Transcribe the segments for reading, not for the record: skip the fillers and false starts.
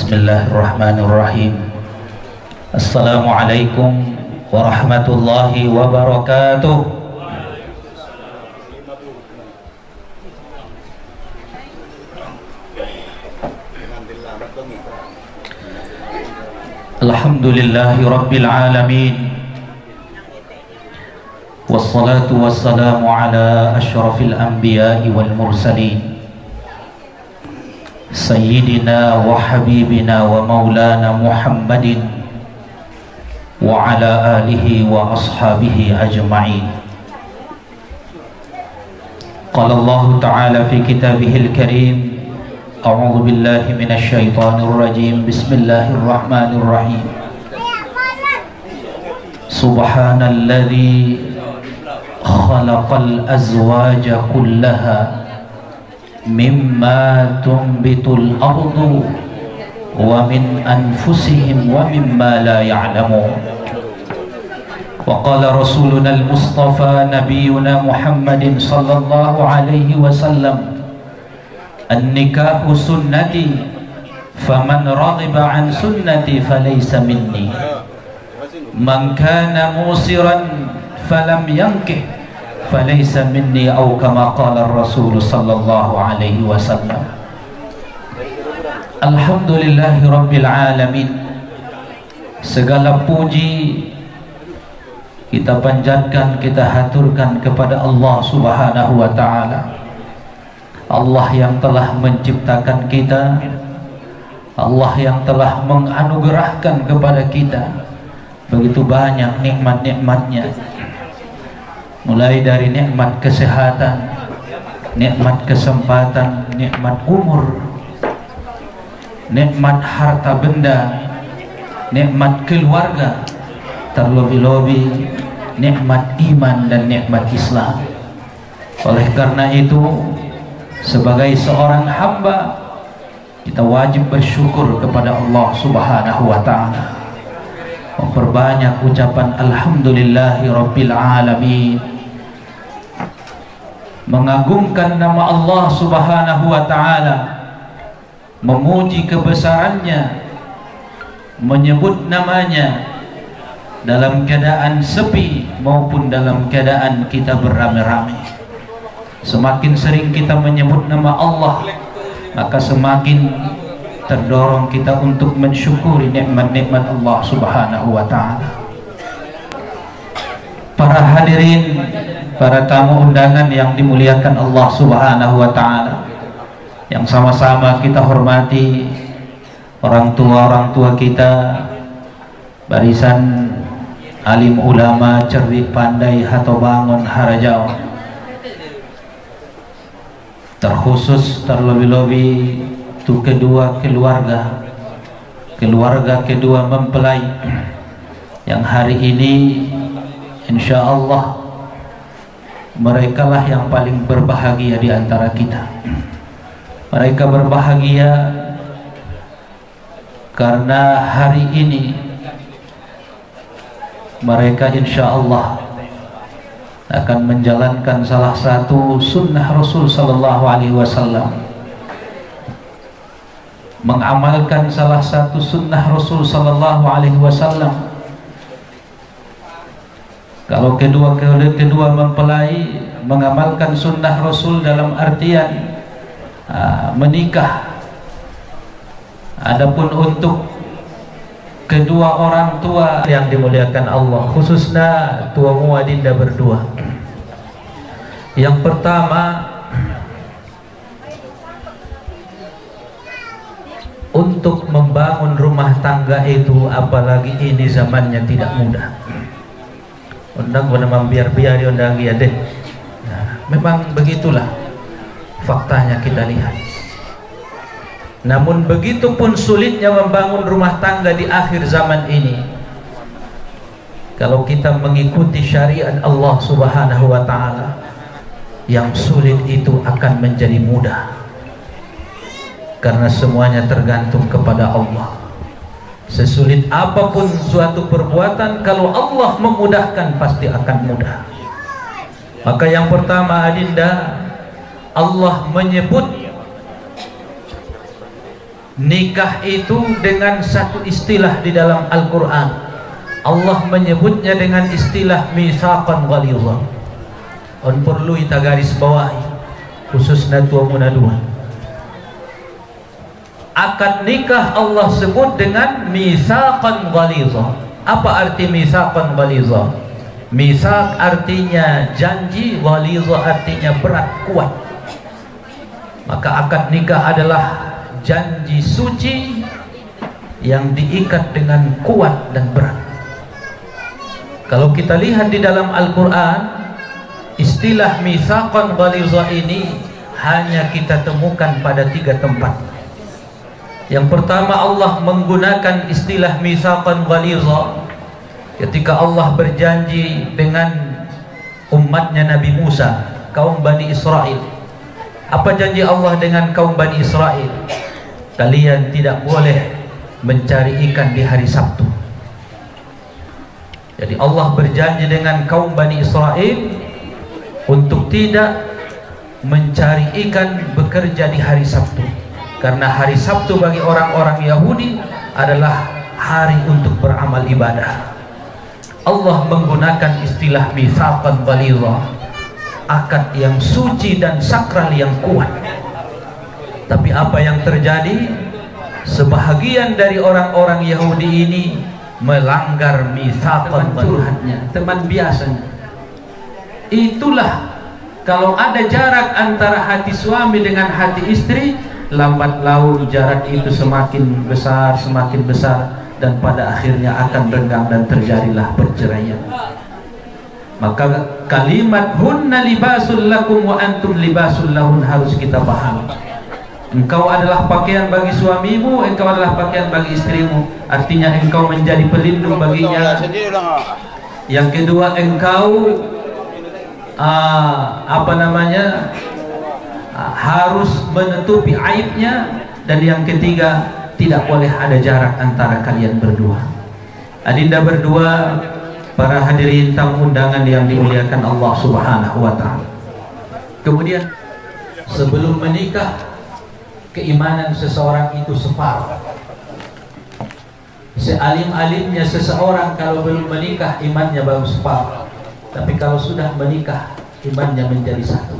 Bismillahirrahmanirrahim. Assalamualaikum warahmatullahi wabarakatuh. Alhamdulillahi rabbil alamin. Wassalatu wassalamu ala asyrafil anbiya'i wal mursalin, Sayyidina wa habibina wa maulana Muhammadin wa ala alihi wa ashabihi ajma'in. Qala Allah ta'ala fi kitabihil karim, a'udzu billahi minasy syaithanir rajim. Bismillahirrahmanirrahim. Subhanalladzi khalaqal azwaja kullaha mimma tumbitul ardu wa min anfusihim wa mimma la ya'lamun. Wa qala rasuluna al-mustafa nabiyuna Muhammadin sallallahu alaihi wasallam, an-nikahu sunnati faman raghiba an sunnati falaysa minni, man kana musiran falam yankih falaysa minni, atau kama qala Rasul sallallahu alaihi wasallam. Alhamdulillahi rabbil alamin. Segala puji kita panjatkan, kita haturkan kepada Allah subhanahu wa ta'ala, Allah yang telah menciptakan kita, Allah yang telah menganugerahkan kepada kita begitu banyak nikmat-nikmatnya, mulai dari nikmat kesehatan, nikmat kesempatan, nikmat umur, nikmat harta benda, nikmat keluarga, terlebih-lebih nikmat iman dan nikmat Islam. Oleh karena itu, sebagai seorang hamba, kita wajib bersyukur kepada Allah subhanahu wa ta'ala, memperbanyak ucapan alhamdulillahi rabbil alamin, mengagungkan nama Allah subhanahu wa ta'ala, memuji kebesarannya, menyebut namanya dalam keadaan sepi maupun dalam keadaan kita beramai-ramai. Semakin sering kita menyebut nama Allah, maka semakin terdorong kita untuk mensyukuri nikmat-nikmat Allah subhanahu wa ta'ala. Para hadirin, para tamu undangan yang dimuliakan Allah subhanahu wa ta'ala, yang sama-sama kita hormati orang tua kita, barisan alim ulama, cerdik pandai, hato bangun harajau, terkhusus terlebih-lebih untuk kedua keluarga kedua mempelai yang hari ini insya Allah merekalah yang paling berbahagia di antara kita. Mereka berbahagia karena hari ini mereka insya Allah akan menjalankan salah satu sunnah Rasul sallallahu alaihi wasallam, mengamalkan salah satu sunnah Rasul sallallahu alaihi wasallam. Kalau kedua mempelai mengamalkan sunnah Rasul dalam artian menikah. Adapun untuk kedua orang tua yang dimuliakan Allah, khususnya tua muadinda berdua, yang pertama untuk membangun rumah tangga itu, apalagi ini zamannya tidak mudah. Undang guna biar undang ya deh. Nah, memang begitulah faktanya kita lihat. Namun begitu pun sulitnya membangun rumah tangga di akhir zaman ini, kalau kita mengikuti syariat Allah subhanahu wa ta'ala, yang sulit itu akan menjadi mudah, karena semuanya tergantung kepada Allah. Sesulit apapun suatu perbuatan, kalau Allah memudahkan pasti akan mudah. Maka yang pertama adinda, Allah menyebut Nikah itu dengan satu istilah di dalam Al-Quran, Allah menyebutnya dengan istilah mitsaqan ghalidha. On perlu kita garis bawahi khususnya tua munaduan. Akad nikah Allah sebut dengan mitsaqan ghalidha. Apa arti mitsaqan ghalidha? Mitsaq artinya janji, ghalidha artinya berat, kuat. Maka akad nikah adalah janji suci yang diikat dengan kuat dan berat. Kalau kita lihat di dalam Al-Quran, istilah mitsaqan ghalidha ini hanya kita temukan pada 3 tempat. Yang pertama, Allah menggunakan istilah mitsaqan ghalidha ketika Allah berjanji dengan umatnya Nabi Musa, kaum Bani Israel. Apa janji Allah dengan kaum Bani Israel? Kalian tidak boleh mencari ikan di hari Sabtu. Jadi Allah berjanji dengan kaum Bani Israel untuk tidak mencari ikan bekerja di hari Sabtu, karena hari Sabtu bagi orang-orang Yahudi adalah hari untuk beramal ibadah. Allah menggunakan istilah mitsaqan ghalidha, akad yang suci dan sakral yang kuat. Tapi apa yang terjadi? Sebahagian dari orang-orang Yahudi ini melanggar mitsaqan ghalidha, teman biasanya. Itulah kalau ada jarak antara hati suami dengan hati istri, lambat laun jarak itu semakin besar, dan pada akhirnya akan renggang dan terjadilah perceraian. Maka kalimat hunna libasul lakum wa antum libasul lahun harus kita pahami. Engkau adalah pakaian bagi suamimu, engkau adalah pakaian bagi istrimu. Artinya engkau menjadi pelindung baginya. Yang kedua, engkau harus menutupi aibnya. Dan yang ketiga, tidak boleh ada jarak antara kalian berdua. Adinda berdua, para hadirin tamu undangan yang dimuliakan Allah Subhanahu wa ta'ala. Kemudian sebelum menikah, keimanan seseorang itu separuh. Sealim-alimnya seseorang kalau belum menikah imannya baru separuh. Tapi kalau sudah menikah imannya menjadi satu.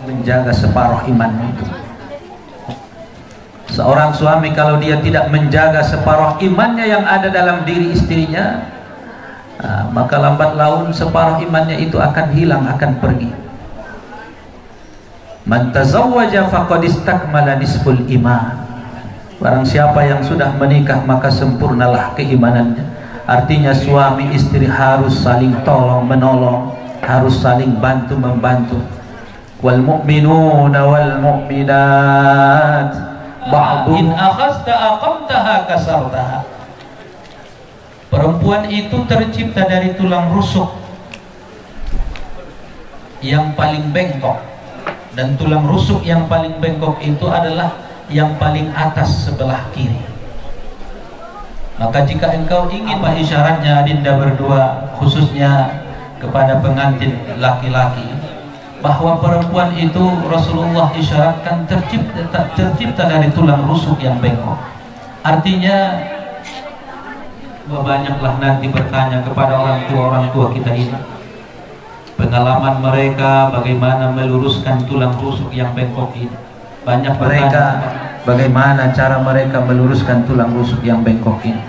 Menjaga separuh imannya itu. Seorang suami kalau dia tidak menjaga separuh imannya yang ada dalam diri istrinya, maka lambat laun separuh imannya itu akan hilang, akan pergi. Man tazawwaja faqad istakmala nisful iman. Barang siapa yang sudah menikah maka sempurnalah keimanannya. Artinya suami istri harus saling tolong menolong, harus saling bantu membantu. Wal mu'minuna wal mu'minat ba'dhum in akhadta aqamtaha kasartaha. Perempuan itu tercipta dari tulang rusuk yang paling bengkok, dan tulang rusuk yang paling bengkok itu adalah yang paling atas sebelah kiri. Maka jika engkau ingin, apa isyaratnya adinda berdua, khususnya kepada pengantin laki-laki, bahwa perempuan itu Rasulullah isyaratkan tercipta dari tulang rusuk yang bengkok. Artinya banyaklah nanti bertanya kepada orang tua kita ini, pengalaman mereka bagaimana meluruskan tulang rusuk yang bengkok ini. Banyak mereka bagaimana cara mereka meluruskan tulang rusuk yang bengkok ini.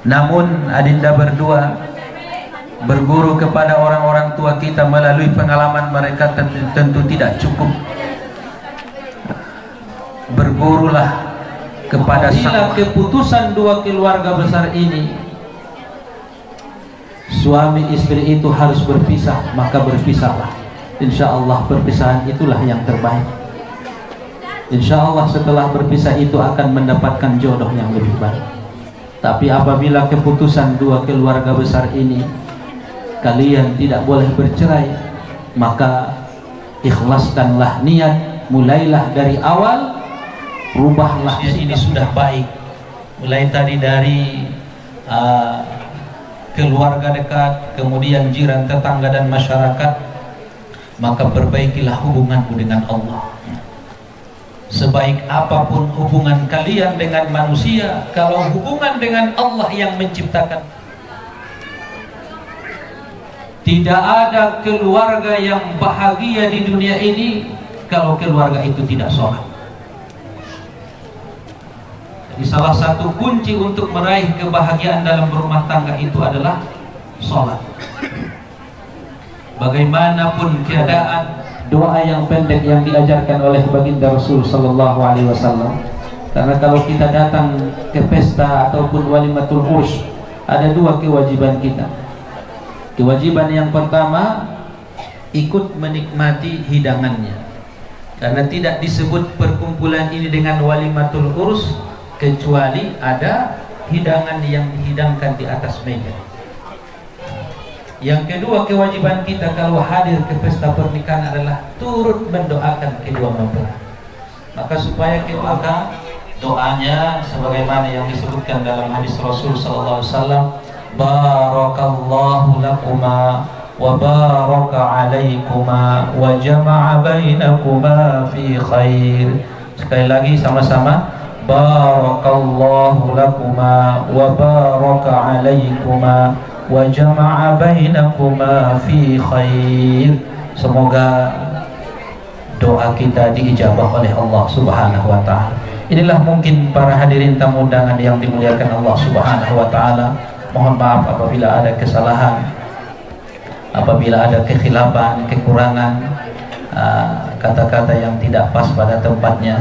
Namun adinda berdua, berguru kepada orang-orang tua kita melalui pengalaman mereka tentu tidak cukup. Bergurulah kepada sang keputusan dua keluarga besar ini, suami istri itu harus berpisah, maka berpisahlah. Insya Allah perpisahan itulah yang terbaik. Insya Allah setelah berpisah itu akan mendapatkan jodoh yang lebih baik. Tapi apabila keputusan dua keluarga besar ini kalian tidak boleh bercerai, maka ikhlaskanlah niat, mulailah dari awal, rubahlah. Ini sudah baik, mulai tadi dari keluarga dekat, kemudian jiran, tetangga dan masyarakat, maka perbaikilah hubunganmu dengan Allah. Sebaik apapun hubungan kalian dengan manusia, kalau hubungan dengan Allah yang menciptakan, tidak ada keluarga yang bahagia di dunia ini kalau keluarga itu tidak sholat. Jadi salah satu kunci untuk meraih kebahagiaan dalam berumah tangga itu adalah sholat. Bagaimanapun keadaan, doa yang pendek yang diajarkan oleh baginda Rasul sallallahu alaihi wasallam. Karena kalau kita datang ke pesta ataupun walimatul urs, ada dua kewajiban kita. Kewajiban yang pertama, ikut menikmati hidangannya. Karena tidak disebut perkumpulan ini dengan walimatul urs kecuali ada hidangan yang dihidangkan di atas meja. Yang kedua, kewajiban kita kalau hadir ke pesta pernikahan adalah turut mendoakan kedua mempelai. Maka supaya kita doanya sebagaimana yang disebutkan dalam hadis Rasul sallallahu alaihi wasallam, barakallahu lakuma wa baraka alaikuma wa jama'a bainakuma fi khair. Sekali lagi sama-sama, barakallahu lakuma wa baraka alaikuma wa jama'a bainakuma fi khair. Semoga doa kita diijabah oleh Allah Subhanahu wa taala. Inilah mungkin para hadirin tamu undangan yang dimuliakan Allah Subhanahu wa taala. Mohon maaf apabila ada kesalahan, apabila ada kekhilafan, kekurangan, kata-kata yang tidak pas pada tempatnya.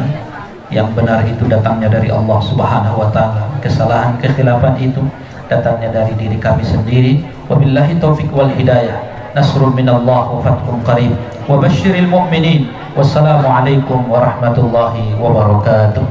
Yang benar itu datangnya dari Allah Subhanahu wa taala. Kesalahan, kekhilafan itu datangnya dari diri kami sendiri. Wabillahi taufiq wal hidayah. Nasrun minallah wa fathun qarib. Wa basyiril mu'minin. Wassalamu alaikum warahmatullahi wabarakatuh.